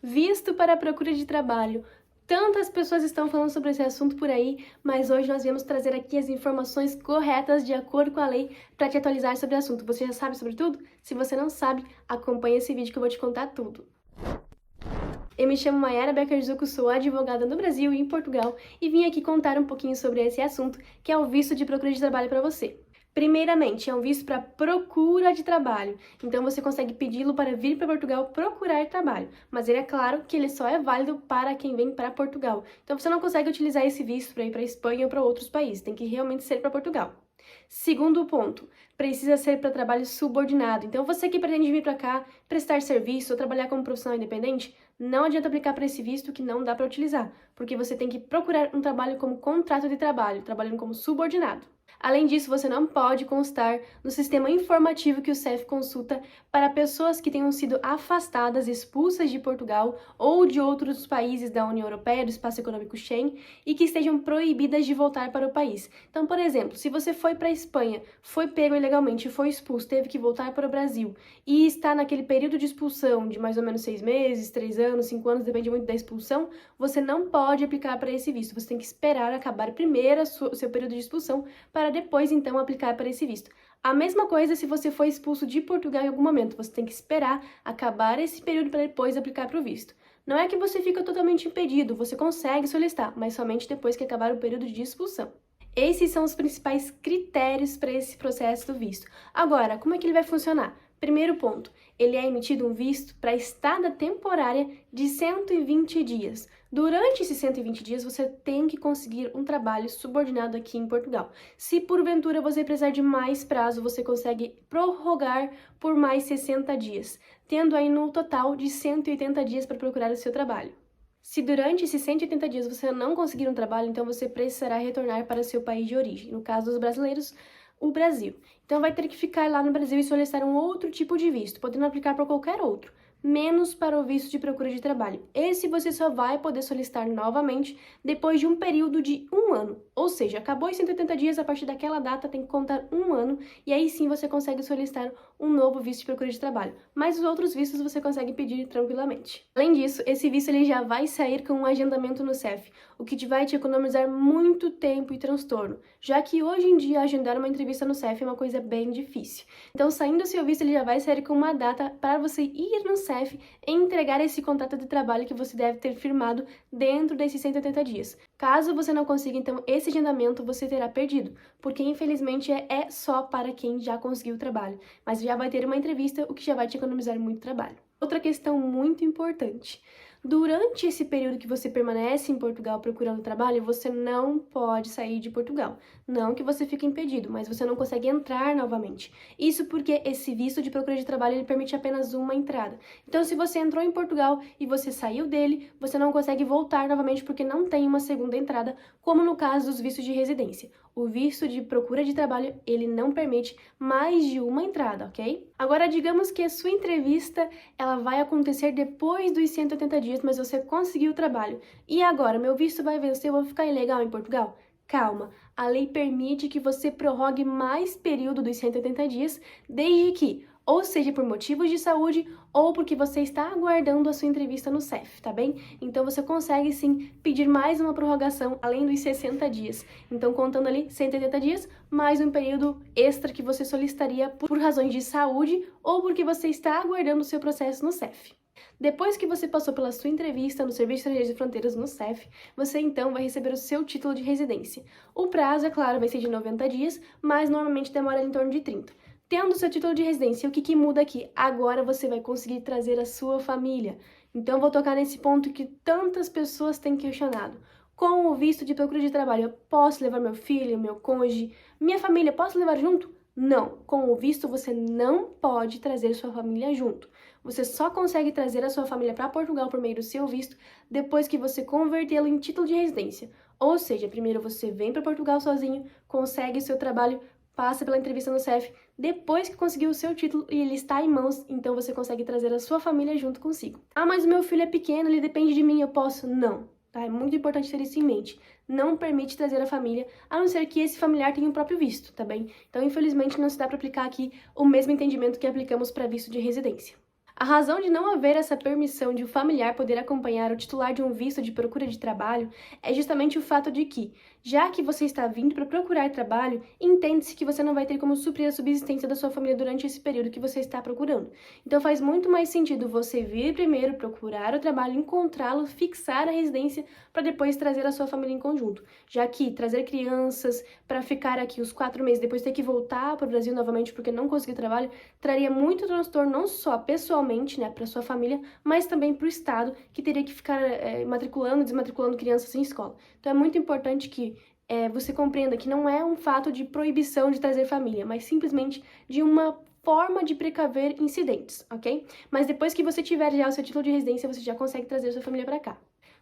Visto para a procura de trabalho. Tantas pessoas estão falando sobre esse assunto por aí, mas hoje nós viemos trazer aqui as informações corretas de acordo com a lei para te atualizar sobre o assunto. Você já sabe sobre tudo? Se você não sabe, acompanhe esse vídeo que eu vou te contar tudo. Eu me chamo Mayara Beckerzucco, sou advogada no Brasil e em Portugal e vim aqui contar um pouquinho sobre esse assunto, que é o visto de procura de trabalho para você. Primeiramente, é um visto para procura de trabalho, então você consegue pedi-lo para vir para Portugal procurar trabalho, mas ele é claro que ele só é válido para quem vem para Portugal, então você não consegue utilizar esse visto para ir para Espanha ou para outros países, tem que realmente ser para Portugal. Segundo ponto, precisa ser para trabalho subordinado, então você que pretende vir para cá, prestar serviço ou trabalhar como profissional independente, não adianta aplicar para esse visto que não dá para utilizar, porque você tem que procurar um trabalho como contrato de trabalho, trabalhando como subordinado. Além disso, você não pode constar no sistema informativo que o CEF consulta para pessoas que tenham sido afastadas, expulsas de Portugal ou de outros países da União Europeia, do Espaço Econômico Schengen, e que estejam proibidas de voltar para o país. Então, por exemplo, se você foi para a Espanha, foi pego ilegalmente, foi expulso, teve que voltar para o Brasil e está naquele período de expulsão de mais ou menos 6 meses, 3 anos, 5 anos, depende muito da expulsão, você não pode aplicar para esse visto. Você tem que esperar acabar primeiro o seu período de expulsão para depois, então, aplicar para esse visto. A mesma coisa se você foi expulso de Portugal em algum momento, você tem que esperar acabar esse período para depois aplicar para o visto. Não é que você fica totalmente impedido, você consegue solicitar, mas somente depois que acabar o período de expulsão. Esses são os principais critérios para esse processo do visto. Agora, como é que ele vai funcionar? Primeiro ponto, ele é emitido um visto para estada temporária de 120 dias. Durante esses 120 dias, você tem que conseguir um trabalho subordinado aqui em Portugal. Se porventura você precisar de mais prazo, você consegue prorrogar por mais 60 dias, tendo aí no total de 180 dias para procurar o seu trabalho. Se durante esses 180 dias você não conseguir um trabalho, então você precisará retornar para o seu país de origem. No caso dos brasileiros, o Brasil. Então vai ter que ficar lá no Brasil e solicitar um outro tipo de visto, podendo aplicar para qualquer outro, menos para o visto de procura de trabalho. Esse você só vai poder solicitar novamente depois de um período de 1 ano. Ou seja, acabou os 180 dias, a partir daquela data tem que contar 1 ano e aí sim você consegue solicitar um novo visto de procura de trabalho. Mas os outros vistos você consegue pedir tranquilamente. Além disso, esse visto ele já vai sair com um agendamento no CEF, o que vai te economizar muito tempo e transtorno, já que hoje em dia agendar uma entrevista no CEF é uma coisa bem difícil. Então, saindo o seu visto, ele já vai sair com uma data para você ir no CEF e entregar esse contrato de trabalho que você deve ter firmado dentro desses 180 dias. Caso você não consiga, então, esse agendamento você terá perdido, porque infelizmente é só para quem já conseguiu o trabalho, mas já vai ter uma entrevista, o que já vai te economizar muito trabalho. Outra questão muito importante. Durante esse período que você permanece em Portugal procurando trabalho, você não pode sair de Portugal. Não que você fique impedido, mas você não consegue entrar novamente. Isso porque esse visto de procura de trabalho ele permite apenas uma entrada. Então, se você entrou em Portugal e você saiu dele, você não consegue voltar novamente porque não tem uma segunda entrada, como no caso dos vistos de residência. O visto de procura de trabalho, ele não permite mais de uma entrada, ok? Agora, digamos que a sua entrevista, ela vai acontecer depois dos 180 dias, mas você conseguiu o trabalho. E agora, meu visto vai vencer, eu vou ficar ilegal em Portugal? Calma, a lei permite que você prorrogue mais período dos 180 dias, desde que ou seja por motivos de saúde ou porque você está aguardando a sua entrevista no CEF, tá bem? Então você consegue sim pedir mais uma prorrogação além dos 60 dias. Então contando ali 180 dias, mais um período extra que você solicitaria por razões de saúde ou porque você está aguardando o seu processo no CEF. Depois que você passou pela sua entrevista no Serviço de Estrangeiros e Fronteiras no CEF, você então vai receber o seu título de residência. O prazo, é claro, vai ser de 90 dias, mas normalmente demora em torno de 30. Tendo seu título de residência, o que muda aqui? Agora você vai conseguir trazer a sua família. Então, vou tocar nesse ponto que tantas pessoas têm questionado. Com o visto de procura de trabalho, eu posso levar meu filho, meu cônjuge, minha família, posso levar junto? Não. Com o visto, você não pode trazer sua família junto. Você só consegue trazer a sua família para Portugal por meio do seu visto depois que você convertê-lo em título de residência. Ou seja, primeiro você vem para Portugal sozinho, consegue o seu trabalho, passa pela entrevista no CEF, depois que conseguiu o seu título e ele está em mãos, então você consegue trazer a sua família junto consigo. Ah, mas o meu filho é pequeno, ele depende de mim, eu posso? Não, tá? É muito importante ter isso em mente. Não permite trazer a família, a não ser que esse familiar tenha o próprio visto, tá bem? Então, infelizmente, não se dá para aplicar aqui o mesmo entendimento que aplicamos para visto de residência. A razão de não haver essa permissão de o familiar poder acompanhar o titular de um visto de procura de trabalho é justamente o fato de que, já que você está vindo para procurar trabalho, entende-se que você não vai ter como suprir a subsistência da sua família durante esse período que você está procurando. Então faz muito mais sentido você vir primeiro, procurar o trabalho, encontrá-lo, fixar a residência para depois trazer a sua família em conjunto. Já que trazer crianças para ficar aqui os 4 meses, depois ter que voltar para o Brasil novamente porque não conseguiu trabalho, traria muito transtorno não só pessoalmente, né, para sua família, mas também para o Estado, que teria que ficar matriculando e desmatriculando crianças em escola. Então é muito importante que você compreenda que não é um fato de proibição de trazer família, mas simplesmente de uma forma de precaver incidentes, ok? Mas depois que você tiver já o seu título de residência, você já consegue trazer sua família para cá.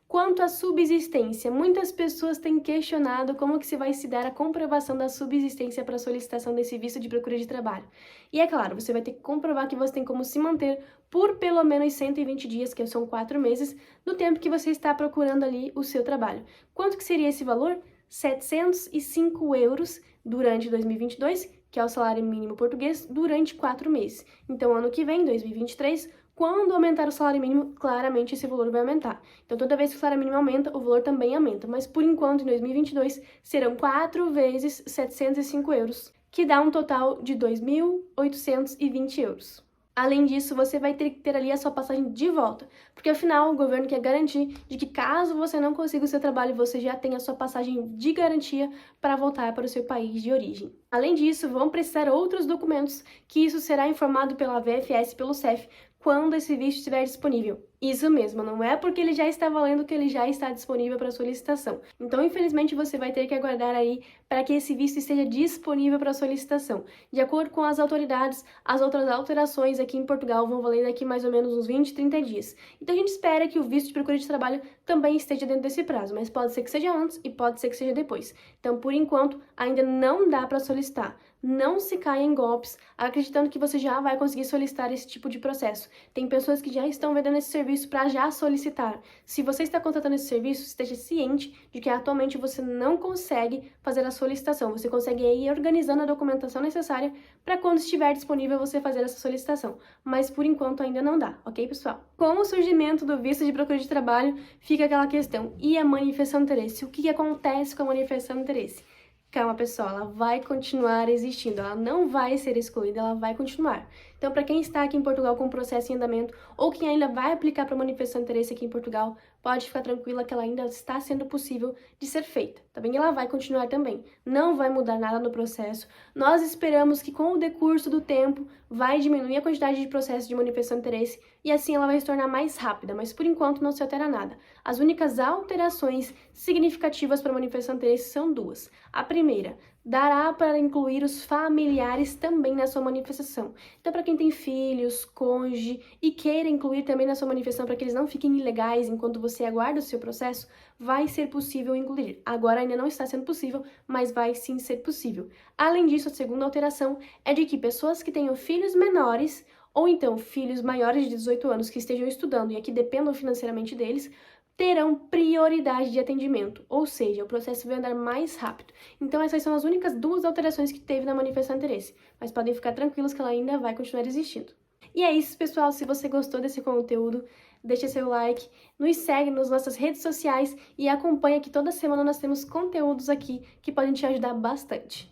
Quanto à subsistência, muitas pessoas têm questionado como que se vai se dar a comprovação da subsistência para a solicitação desse visto de procura de trabalho. E é claro, você vai ter que comprovar que você tem como se manter por pelo menos 120 dias, que são 4 meses, no tempo que você está procurando ali o seu trabalho. Quanto que seria esse valor? 705 euros durante 2022, que é o salário mínimo português, durante 4 meses. Então, ano que vem, 2023, quando aumentar o salário mínimo, claramente esse valor vai aumentar. Então, toda vez que o salário mínimo aumenta, o valor também aumenta. Mas, por enquanto, em 2022, serão 4 vezes 705 euros, que dá um total de 2.820 euros. Além disso, você vai ter que ter ali a sua passagem de volta, porque afinal o governo quer garantir de que caso você não consiga o seu trabalho, você já tem a sua passagem de garantia para voltar para o seu país de origem. Além disso, vão precisar outros documentos, que isso será informado pela VFS e pelo CEF quando esse visto estiver disponível. Isso mesmo, não é porque ele já está valendo que ele já está disponível para solicitação. Então, infelizmente, você vai ter que aguardar aí para que esse visto esteja disponível para solicitação. De acordo com as autoridades, as outras alterações aqui em Portugal vão valer daqui mais ou menos uns 20, 30 dias. Então, a gente espera que o visto de procura de trabalho também esteja dentro desse prazo, mas pode ser que seja antes e pode ser que seja depois. Então, por enquanto, ainda não dá para solicitar. Não se caia em golpes, acreditando que você já vai conseguir solicitar esse tipo de processo. Tem pessoas que já estão vendendo esse serviço para já solicitar. Se você está contratando esse serviço, esteja ciente de que atualmente você não consegue fazer a solicitação. Você consegue ir organizando a documentação necessária para quando estiver disponível você fazer essa solicitação. Mas por enquanto ainda não dá, ok, pessoal? Com o surgimento do visto de procura de trabalho, fica aquela questão: e a manifestação de interesse? O que acontece com a manifestação de interesse? Calma, pessoal, ela vai continuar existindo, ela não vai ser excluída, ela vai continuar. Então, para quem está aqui em Portugal com o processo em andamento, ou quem ainda vai aplicar para manifestação de interesse aqui em Portugal, pode ficar tranquila que ela ainda está sendo possível de ser feita, tá bem? Ela vai continuar também, não vai mudar nada no processo. Nós esperamos que com o decurso do tempo vai diminuir a quantidade de processos de manifestação de interesse e assim ela vai se tornar mais rápida, mas por enquanto não se altera nada. As únicas alterações significativas para a manifestação de interesse são duas. A primeira, dará para incluir os familiares também na sua manifestação. Então, para quem tem filhos, cônjuge e queira incluir também na sua manifestação para que eles não fiquem ilegais enquanto você aguarda o seu processo, vai ser possível incluir. Agora ainda não está sendo possível, mas vai sim ser possível. Além disso, a segunda alteração é de que pessoas que tenham filhos menores ou então filhos maiores de 18 anos que estejam estudando e aqui dependam financeiramente deles, terão prioridade de atendimento, ou seja, o processo vai andar mais rápido. Então essas são as únicas duas alterações que teve na manifestação de interesse, mas podem ficar tranquilos que ela ainda vai continuar existindo. E é isso, pessoal. Se você gostou desse conteúdo, deixa seu like, nos segue nas nossas redes sociais e acompanha que toda semana nós temos conteúdos aqui que podem te ajudar bastante.